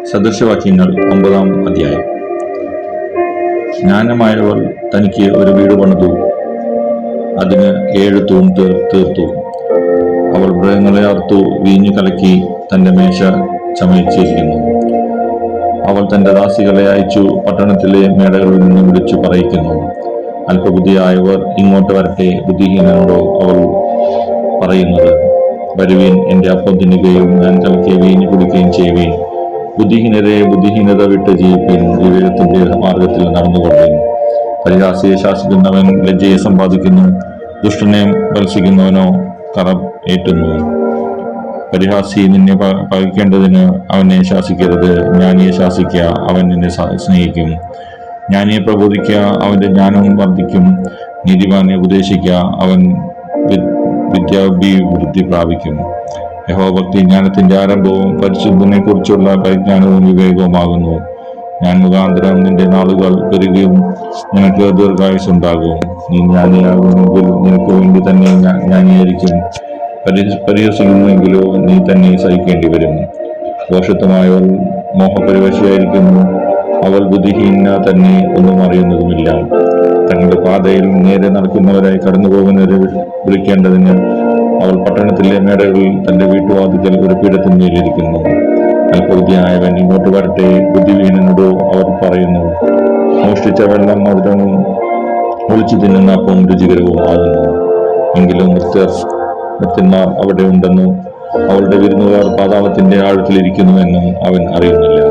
സദൃശവാക്യങ്ങൾ 9-ാം അധ്യായം. ജ്ഞാനമായവൾ തനിക്ക് ഒരു വീട് പണിതു, അതിന് 7 തൂൺ തീർത്തു. അവൾ മൃഗങ്ങളെ അറുത്തു, വീഞ്ഞു കലക്കി തന്റെ മേശ ചമയിച്ചിരിക്കുന്നു. അവൾ തന്റെ ദാസികളെ അയച്ചു, പട്ടണത്തിലെ മേടകളിൽ നിന്ന് വിളിച്ചു പറയിക്കുന്നു, അല്പബുദ്ധിയായവർ ഇങ്ങോട്ട് വരട്ടെ. ബുദ്ധിഹീനനോടോ അവൾ പറയുന്നത്, വരുവീൻ, എന്റെ അപ്പം തിന്നുകയും ഞാൻ കലക്കിയ വീഞ്ഞു കുടിക്കുകയും ചെയ്യുവീൻ. ബുദ്ധിഹീനരെ ബുദ്ധിഹീനത വിട്ട് ജീവിപ്പിൻ, വിവേകത്തിന്റെ മാർഗത്തിൽ നടന്നുകൊള്ളുവിൻ. പരിഹാസിയെ ശാസിക്കുന്നവൻ ലജ്ജയെ സമ്പാദിക്കുന്നു, ദുഷ്ടനെ വത്സിക്കുന്നവനോ കറം ഏറ്റുന്നു. പരിഹാസി നിന്നെ പകയ്ക്കേണ്ടതിന് അവനെ ശാസിക്കരുത്, ജ്ഞാനിയെ ശാസിക്കുക, അവൻ നിന്നെ സ്നേഹിക്കും. ജ്ഞാനിയെ പ്രബോധിക്കുക, അവന്റെ ജ്ഞാനം വർദ്ധിക്കും. നീതിമാനെ ഉപദേശിക്കുക, അവൻ വിദ്യാഭിവൃദ്ധി പ്രാപിക്കും. യഹോഭക്തി ജ്ഞാനത്തിന്റെ ആരംഭവും പരിശുദ്ധനെ കുറിച്ചുള്ള പരിജ്ഞാനവും വിവേകവുമാകുന്നു. ഞാൻ മുഖാന്തരം നിന്റെ നാളുകൾ പെരുകയും നിനക്ക് ദീർഘായുസ്സുണ്ടാകും. നീ ജ്ഞാനിയാകുമെങ്കിൽ നിനക്ക് വേണ്ടി തന്നെ ജ്ഞാനിയായിരിക്കും. പരിഹസിക്കുന്നുവെങ്കിലോ നീ തന്നെ സഹിക്കേണ്ടി വരും. ദോഷത്വമായവൾ മോഹപരിവശയായിരിക്കുന്നു, അവൾ ബുദ്ധിഹീന തന്നെ, ഒന്നും അറിയുന്നതുമില്ല. തങ്ങളുടെ പാതയിൽ നേരെ നടക്കുന്നവരായി കടന്നു പോകുന്നവരെ വിളിക്കേണ്ടതിന് അവൾ പട്ടണത്തിലെ മേടകളിൽ തന്റെ വീട്ടുവാതിക്കൽ ഒരു പീഠത്തിന്മേലിരിക്കുന്നു. അല്പബുദ്ധിയായവൻ ഇങ്ങോട്ട് വരട്ടെ. ബുദ്ധിഹീനനോടോ അവർ പറയുന്നു, മോഷ്ടിച്ച വെള്ളം മധുരവും ഒളിച്ചു തിന്നുന്ന അപ്പം രുചികരവും ആകുന്നു. എങ്കിലും മൃത്യന്മാർ അവിടെ ഉണ്ടെന്നും അവളുടെ വിരുന്നുകാർ പാതാളത്തിന്റെ ആഴത്തിലിരിക്കുന്നുവെന്നും അവൻ അറിയുന്നില്ല.